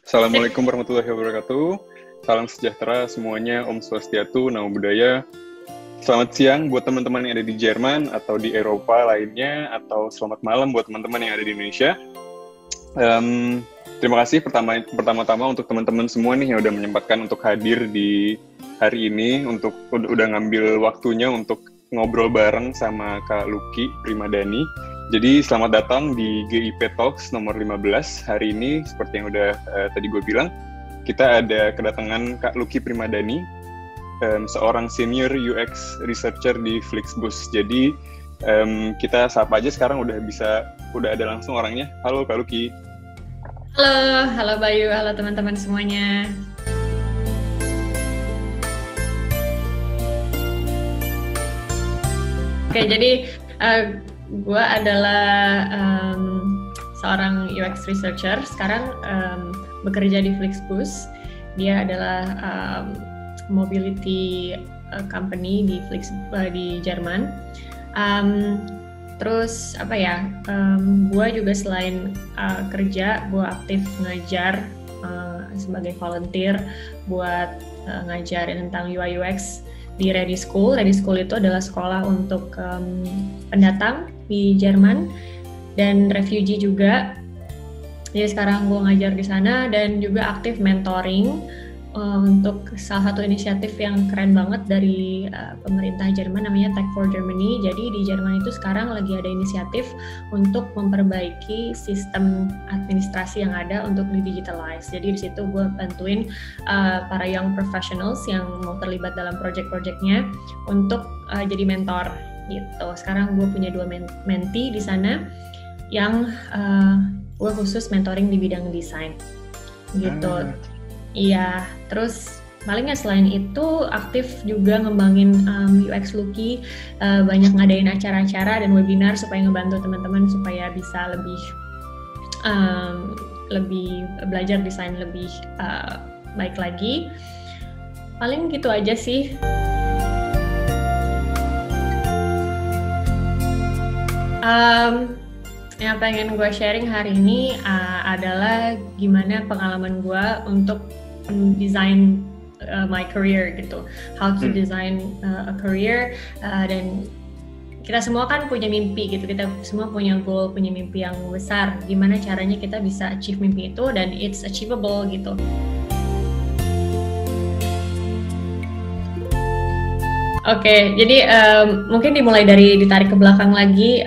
Assalamualaikum warahmatullahi wabarakatuh. Salam sejahtera semuanya, Om Swastiastu, Namo Buddhaya. Selamat siang buat teman-teman yang ada di Jerman atau di Eropa lainnya, atau selamat malam buat teman-teman yang ada di Indonesia. Terima kasih pertama-tama untuk teman-teman semua nih yang udah menyempatkan untuk hadir di hari ini, untuk udah ngambil waktunya untuk ngobrol bareng sama Kak Lucky Primadani. Jadi selamat datang di GIP Talks nomor 15. Hari ini seperti yang udah tadi gue bilang, kita ada kedatangan Kak Lucky Primadani, seorang senior UX researcher di Flixbus. Jadi kita sapa aja sekarang udah ada langsung orangnya. Halo Kak Lucky. Halo Bayu, halo teman-teman semuanya. Oke, jadi gue adalah seorang UX researcher, sekarang bekerja di Flixbus. Dia adalah mobility company di Jerman. Terus gue juga selain kerja, gue aktif ngajar sebagai volunteer buat ngajarin tentang UI UX di Ready School. Ready School itu adalah sekolah untuk pendatang di Jerman dan refugee juga. Jadi sekarang gue ngajar di sana dan juga aktif mentoring untuk salah satu inisiatif yang keren banget dari pemerintah Jerman, namanya Tech for Germany. Jadi di Jerman itu sekarang lagi ada inisiatif untuk memperbaiki sistem administrasi yang ada untuk di-digitalize. Jadi di situ gue bantuin para young professionals yang mau terlibat dalam project-projectnya untuk jadi mentor gitu. Sekarang gue punya 2 mentee di sana yang gue khusus mentoring di bidang desain gitu. Iya, terus palingnya selain itu aktif juga ngembangin UX Lucky, banyak ngadain acara-acara dan webinar supaya ngebantu teman-teman supaya bisa lebih belajar desain lebih baik lagi. Paling gitu aja sih. Yang pengen gue sharing hari ini adalah gimana pengalaman gue untuk design my career gitu, how to design a career, dan kita semua kan punya mimpi gitu, kita semua punya goal, punya mimpi yang besar. Gimana caranya kita bisa achieve mimpi itu dan it's achievable gitu. Oke, jadi mungkin dimulai dari ditarik ke belakang lagi,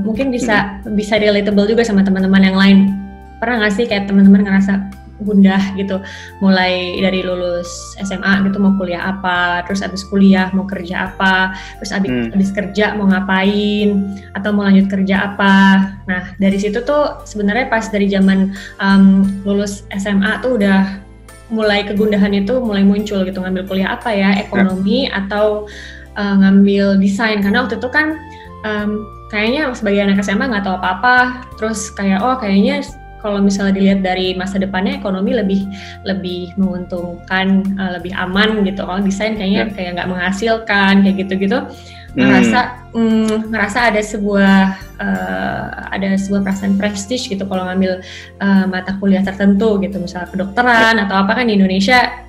mungkin bisa relatable juga sama teman-teman yang lain. Pernah nggak sih kayak teman-teman ngerasa gundah gitu, mulai dari lulus SMA gitu mau kuliah apa, terus abis kuliah mau kerja apa, terus abis kerja mau ngapain, atau mau lanjut kerja apa. Nah dari situ tuh sebenarnya pas dari zaman lulus SMA tuh udah mulai kegundahan itu mulai muncul gitu, ngambil kuliah apa ya, ekonomi atau ngambil desain, karena waktu itu kan kayaknya sebagai anak SMA nggak tahu apa-apa, terus kayak kayaknya kalau misalnya dilihat dari masa depannya ekonomi lebih menguntungkan, lebih aman gitu. Kalau desain kayaknya kayak nggak menghasilkan kayak gitu-gitu. Ngerasa ada sebuah perasaan prestige gitu kalau ngambil mata kuliah tertentu gitu, misalnya kedokteran atau apa, kan di Indonesia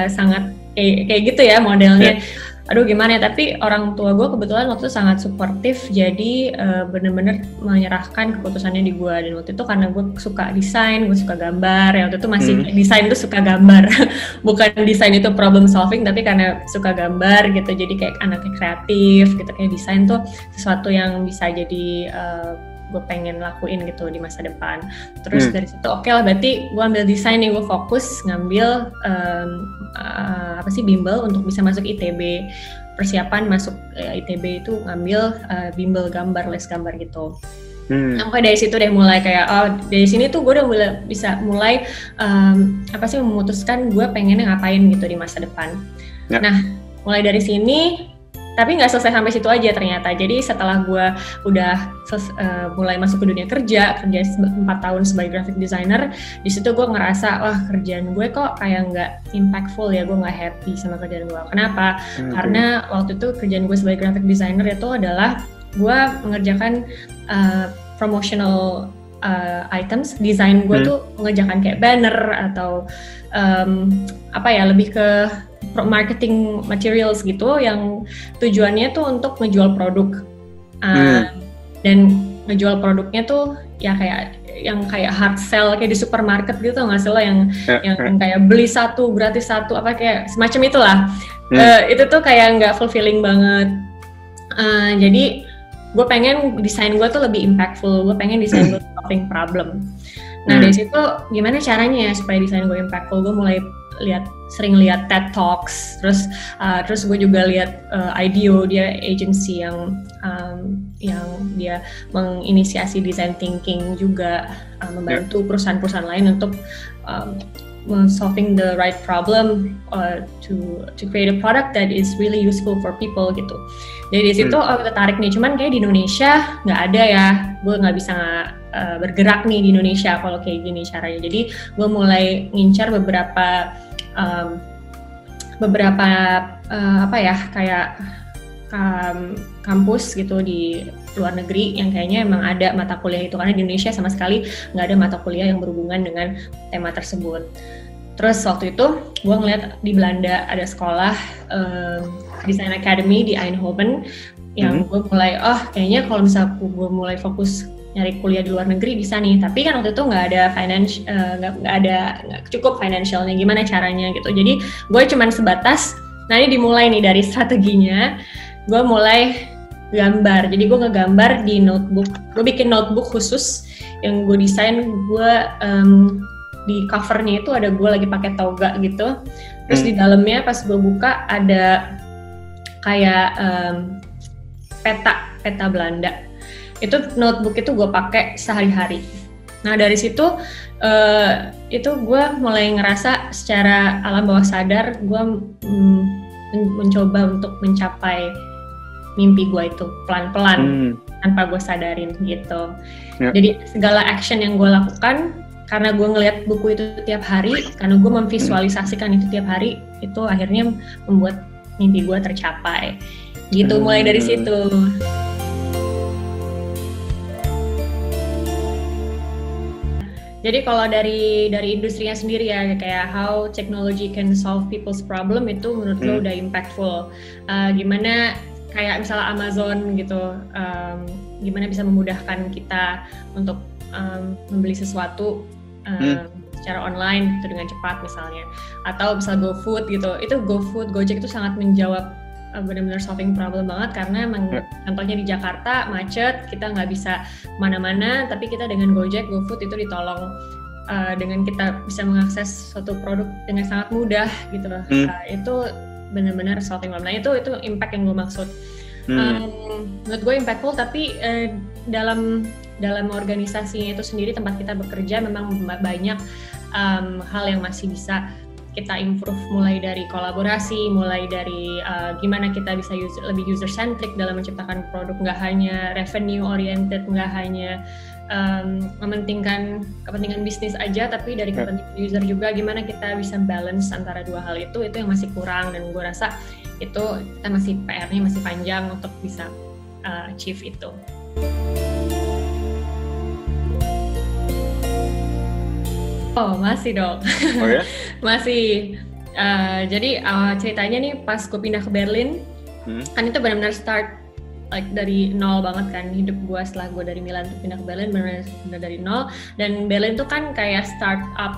sangat kayak gitu ya modelnya. Aduh gimana ya, tapi orang tua gue kebetulan waktu itu sangat suportif, jadi bener-bener menyerahkan keputusannya di gue. Dan waktu itu karena gue suka desain, gue suka gambar, ya waktu itu masih desain tuh suka gambar, bukan desain itu problem solving, tapi karena suka gambar gitu, jadi kayak anaknya kreatif gitu, kayak desain tuh sesuatu yang bisa jadi gue pengen lakuin gitu di masa depan. Terus dari situ oke lah, berarti gue ambil desain nih, gue fokus ngambil bimbel untuk bisa masuk ITB. Persiapan masuk ITB itu ngambil bimbel gambar, les gambar gitu. Sampai dari situ deh mulai kayak dari sini tuh gue udah bisa mulai memutuskan gue pengen ngapain gitu di masa depan. Nah mulai dari sini, tapi nggak selesai sampai situ aja ternyata. Jadi setelah gue udah mulai masuk ke dunia kerja 4 tahun sebagai graphic designer, di situ gue ngerasa kerjaan gue kok kayak nggak impactful ya, gue nggak happy sama kerjaan gue. Kenapa? Karena waktu itu kerjaan gue sebagai graphic designer itu adalah gue mengerjakan promotional items, desain gue tuh mengerjakan kayak banner atau lebih ke marketing materials gitu yang tujuannya tuh untuk ngejual produk dan ngejual produknya tuh ya kayak hard sell kayak di supermarket gitu nggak sih lo yang kayak beli satu gratis satu apa kayak semacam itulah. Itu tuh kayak nggak fulfilling banget. Jadi gue pengen desain gue tuh lebih impactful, gue pengen desain gue solving problem. Nah dari situ gimana caranya ya supaya desain gue impactful? Gue mulai sering lihat TED Talks, terus gue juga lihat IDEO, dia agency yang dia menginisiasi design thinking juga, membantu perusahaan-perusahaan lain untuk solving the right problem to create a product that is really useful for people gitu. Jadi di situ tertarik nih, cuman kayak di Indonesia nggak ada ya, gue nggak bisa bergerak nih di Indonesia kalau kayak gini caranya. Jadi gue mulai ngincar beberapa kampus gitu di luar negeri yang kayaknya emang ada mata kuliah itu, karena di Indonesia sama sekali nggak ada mata kuliah yang berhubungan dengan tema tersebut. Terus waktu itu gue ngeliat di Belanda ada sekolah Design Academy di Eindhoven yang gue mulai kayaknya kalau misalnya gue mulai fokus nyari kuliah di luar negeri bisa nih, tapi kan waktu itu nggak cukup financialnya, gimana caranya gitu. Jadi gue cuman sebatas, nah ini dimulai nih dari strateginya, gue mulai gambar. Jadi gue ngegambar di notebook, gue bikin notebook khusus yang gue desain. Gue di covernya itu ada gue lagi pakai toga gitu, terus di dalamnya pas gue buka ada kayak peta Belanda. Itu notebook itu gue pakai sehari-hari. Nah dari situ itu gue mulai ngerasa secara alam bawah sadar gue mencoba untuk mencapai mimpi gue itu pelan-pelan tanpa gue sadarin gitu. Jadi segala action yang gue lakukan karena gue ngelihat buku itu tiap hari, karena gue memvisualisasikan itu tiap hari, itu akhirnya membuat mimpi gue tercapai. Gitu mulai dari situ. Jadi kalau dari industrinya sendiri ya, kayak how technology can solve people's problem, itu menurut gue udah impactful. Gimana kayak misalnya Amazon gitu, gimana bisa memudahkan kita untuk membeli sesuatu secara online gitu dengan cepat misalnya. Atau misalnya GoFood gitu, itu GoFood, Gojek itu sangat menjawab benar-benar solving problem banget, karena emang contohnya di Jakarta macet, kita nggak bisa mana-mana, tapi kita dengan Gojek, GoFood itu ditolong dengan kita bisa mengakses suatu produk dengan sangat mudah gitu loh. Itu benar-benar solving problem. Nah itu impact yang gue maksud. Menurut gue impactful, tapi dalam organisasinya itu sendiri, tempat kita bekerja memang banyak hal yang masih bisa kita improve, mulai dari kolaborasi, mulai dari gimana kita bisa lebih user centric dalam menciptakan produk, nggak hanya revenue oriented, nggak hanya mementingkan kepentingan bisnis aja, tapi dari kepentingan user juga, gimana kita bisa balance antara dua hal itu yang masih kurang, dan gue rasa itu kita masih PR-nya masih panjang untuk bisa achieve itu. Oh masih dong. Oh ya? Masih. Jadi ceritanya nih pas gue pindah ke Berlin, kan itu benar-benar start like dari nol banget kan hidup gue. Setelah gue dari Milan tuh pindah ke Berlin, benar-benar dari nol. Dan Berlin tuh kan kayak startup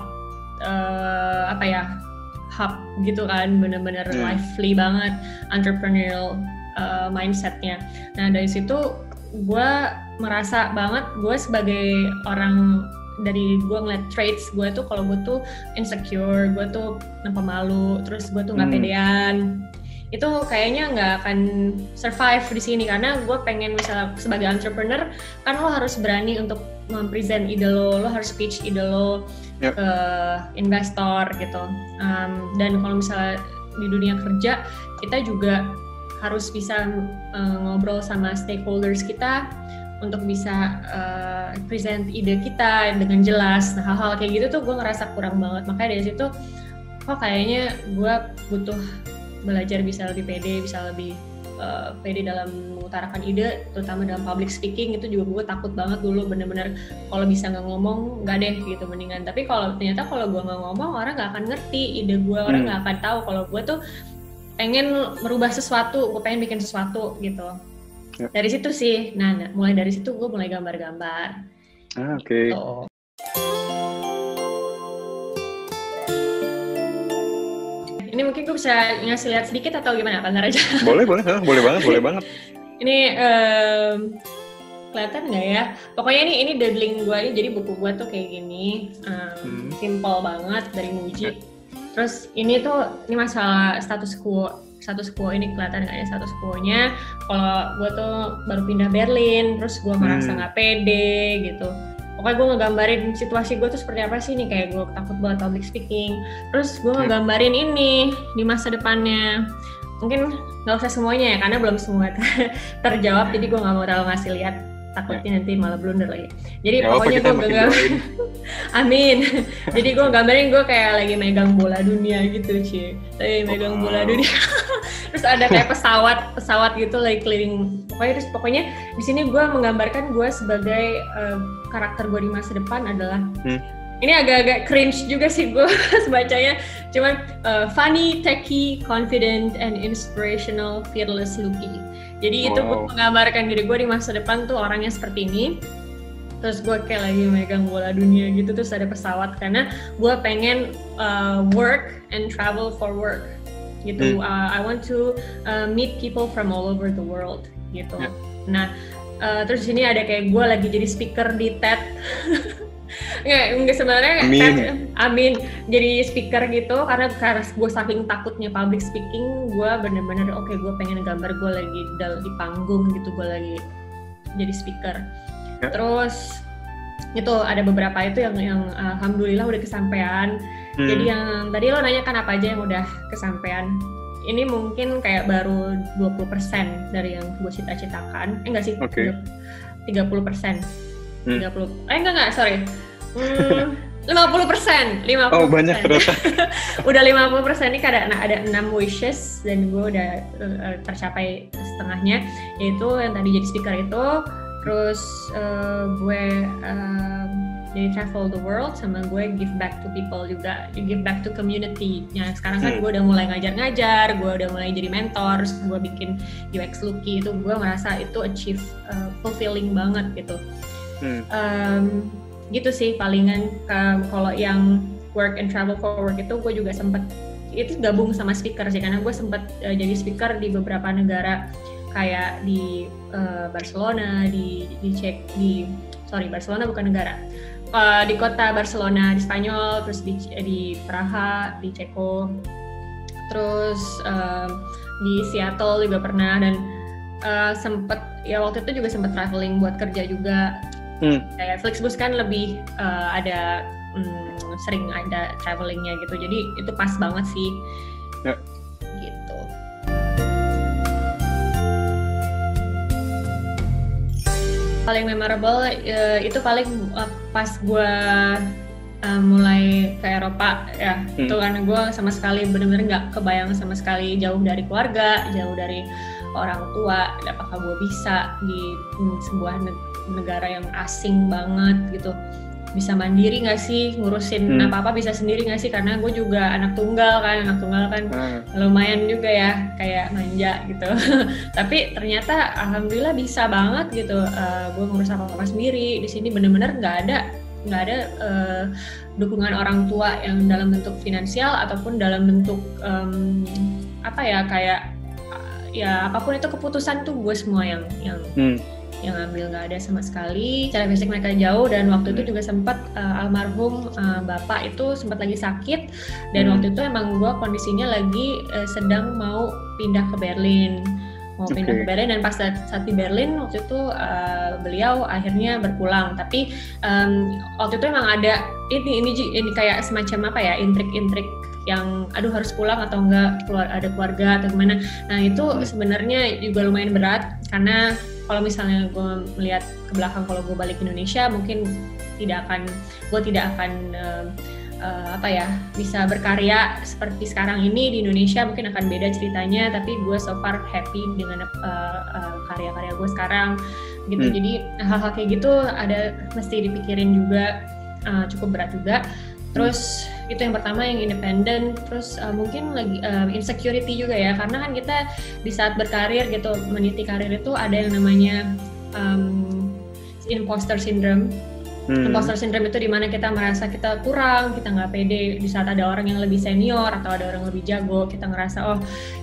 hub gitu kan, benar-benar lively banget, entrepreneurial mindsetnya. Nah dari situ gue merasa banget, gue sebagai orang dari gue ngeliat traits gue tuh, kalau gue tuh insecure, gue tuh pemalu, terus gue tuh nggak pedean, itu kayaknya nggak akan survive di sini. Karena gue pengen misalnya sebagai entrepreneur kan lo harus berani untuk mempresent ide lo harus pitch ide lo ke investor gitu. Dan kalau misalnya di dunia kerja, kita juga harus bisa ngobrol sama stakeholders kita untuk bisa present ide kita dengan jelas. Nah hal-hal kayak gitu tuh gue ngerasa kurang banget. Makanya dari situ kayaknya gue butuh belajar bisa lebih pede, bisa lebih pede dalam mengutarakan ide, terutama dalam public speaking. Itu juga gue takut banget dulu, bener-bener kalau bisa nggak ngomong nggak deh gitu, mendingan. Tapi ternyata kalau gue nggak ngomong, orang nggak akan ngerti ide gue, orang nggak akan tahu kalau gue tuh pengen merubah sesuatu, gue pengen bikin sesuatu gitu. Dari situ sih, mulai dari situ gue mulai gambar-gambar. Oke. Ini mungkin gue bisa ngasih lihat sedikit atau gimana, Pak aja? Boleh banget. Ini kelihatan nggak ya? Pokoknya ini doodling gue ini, jadi buku gue tuh kayak gini, simple banget dari Muji. Terus ini masalah status quo ini, kelihatan nggak ya status quo-nya? Kalau gue tuh baru pindah Berlin, terus gue merasa nggak pede gitu. Pokoknya gue ngegambarin situasi gue tuh seperti apa sih nih, kayak gue takut banget public speaking. Terus gue ngegambarin ini di masa depannya. Mungkin nggak usah semuanya ya, karena belum semua terjawab, jadi gue nggak mau terlalu ngasih lihat. Takutnya nanti malah blunder lagi. Jadi pokoknya gue gambarin. Amin. Jadi gue gambarin gue kayak lagi megang bola dunia gitu, Ci. Megang bola dunia. Terus ada kayak pesawat gitu lagi keliling. Pokoknya di sini gue menggambarkan gue sebagai karakter gue di masa depan adalah ini agak-agak cringe juga sih gue bacanya. Cuman funny, techy, confident, and inspirational, fearless Lucky. Jadi itu gue menggambarkan diri gue di masa depan tuh orangnya seperti ini. Terus gue kayak lagi megang bola dunia gitu, terus ada pesawat, karena gue pengen work and travel for work gitu. I want to meet people from all over the world gitu. Nah, terus di sini ada kayak gue lagi jadi speaker di TED. Enggak sebenarnya. Amin. Jadi speaker gitu, karena gue saking takutnya public speaking, gue bener-bener gue pengen gambar gue lagi di panggung gitu, gue lagi jadi speaker. Terus itu ada beberapa itu yang alhamdulillah udah kesampaian. Jadi yang tadi lo nanya kan apa aja yang udah kesampaian. Ini mungkin kayak baru 20% dari yang gue cita-citakan. Enggak sih, 30%. 50%. Sorry. 50%. Oh, banyak terus. Udah 50%. Ini ada 6 wishes dan gue udah tercapai setengahnya, yaitu yang tadi jadi speaker itu. Terus gue jadi travel the world, sama gue give back to people juga, give back to community. Nah sekarang kan gue udah mulai ngajar-ngajar, gue udah mulai jadi mentor, terus gue bikin UX Lucky, itu gue merasa itu achieve fulfilling banget gitu. Gitu sih palingan. Kalau yang work and travel for work itu gue juga sempet itu gabung sama speaker sih, karena gue sempet jadi speaker di beberapa negara, kayak di Barcelona, Barcelona bukan negara, di kota Barcelona di Spanyol, terus di Praha di Ceko, terus di Seattle juga pernah, dan sempet ya waktu itu juga sempet traveling buat kerja juga. Kayak Flixbus kan lebih ada sering ada travelingnya gitu, jadi itu pas banget sih. Gitu. Paling memorable itu paling pas gue mulai ke Eropa ya. Itu karena gue sama sekali bener-bener nggak kebayang sama sekali, jauh dari keluarga, jauh dari orang tua, apakah gue bisa di sebuah negara yang asing banget gitu, bisa mandiri nggak sih, ngurusin apa-apa bisa sendiri nggak sih, karena gue juga anak tunggal kan lumayan juga ya, kayak manja gitu. Tapi ternyata alhamdulillah bisa banget gitu, gue ngurus apa-apa sendiri. Di sini bener-bener nggak ada dukungan orang tua yang dalam bentuk finansial ataupun dalam bentuk kayak ya apapun itu keputusan tuh gue semua yang ambil, nggak ada sama sekali. Cara fisik mereka jauh, dan waktu itu juga sempat almarhum bapak itu sempat lagi sakit, dan waktu itu emang gue kondisinya lagi sedang mau pindah ke Berlin, dan pas saat di Berlin waktu itu beliau akhirnya berpulang. Tapi waktu itu emang ada ini kayak semacam intrik-intrik yang harus pulang atau enggak, ada keluarga atau gimana. Nah itu sebenarnya juga lumayan berat, karena kalau misalnya gue melihat ke belakang, kalau gue balik ke Indonesia mungkin gue tidak akan bisa berkarya seperti sekarang ini di Indonesia. Mungkin akan beda ceritanya, tapi gue so far happy dengan karya-karya gue sekarang gitu. Jadi hal-hal kayak gitu ada mesti dipikirin juga, cukup berat juga. Terus itu yang pertama, yang independen. Terus mungkin lagi insecurity juga ya, karena kan kita di saat berkarir gitu, meniti karir itu ada yang namanya imposter syndrome. Imposter syndrome itu dimana kita merasa kita kurang, kita nggak pede di saat ada orang yang lebih senior atau ada orang yang lebih jago. Kita ngerasa, oh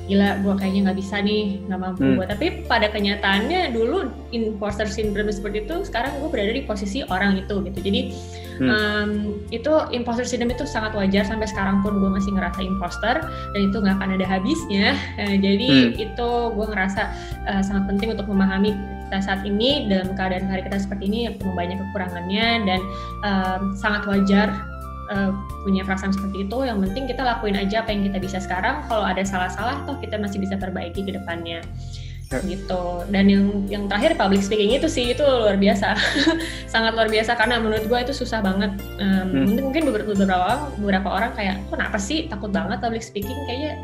gila, gue kayaknya nggak bisa nih, nggak mampu gue. Tapi pada kenyataannya dulu imposter syndrome seperti itu, sekarang gue berada di posisi orang itu gitu. Jadi itu imposter syndrome itu sangat wajar. Sampai sekarang pun gue masih ngerasa imposter, dan itu nggak akan ada habisnya. Jadi itu gue ngerasa sangat penting untuk memahami kita saat ini dalam keadaan hari kita seperti ini banyak kekurangannya, dan sangat wajar punya perasaan seperti itu. Yang penting kita lakuin aja apa yang kita bisa sekarang. Kalau ada salah-salah toh kita masih bisa perbaiki ke depannya gitu. Dan yang terakhir public speaking itu sih, itu luar biasa. Sangat luar biasa, karena menurut gue itu susah banget. Mungkin beberapa orang kayak, kenapa sih takut banget public speaking, kayaknya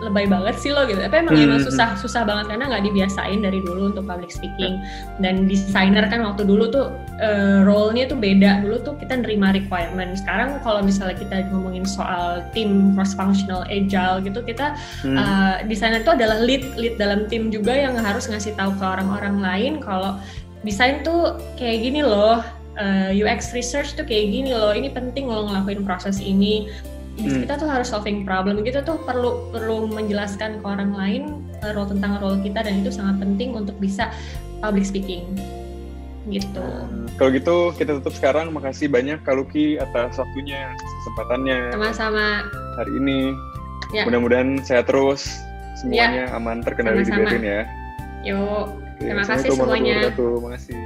lebay banget sih lo gitu. Tapi emang susah banget karena nggak dibiasain dari dulu untuk public speaking. Dan desainer kan waktu dulu tuh role-nya tuh beda. Dulu tuh kita nerima requirement. Sekarang kalau misalnya kita ngomongin soal tim cross functional agile gitu, kita desainer itu adalah lead dalam tim juga, yang harus ngasih tahu ke orang-orang lain kalau desain tuh kayak gini loh, UX research tuh kayak gini loh, ini penting lo ngelakuin proses ini. Kita tuh harus solving problem, kita tuh perlu menjelaskan ke orang lain tentang role kita, dan itu sangat penting untuk bisa public speaking gitu. Kalau gitu kita tutup sekarang. Makasih banyak Kak Luki atas waktunya, kesempatannya. Sama-sama hari ini. Ya. Mudah-mudahan sehat terus, semuanya aman, terkendali di Berlin ya. Yuk, terima kasih semuanya. Terima kasih.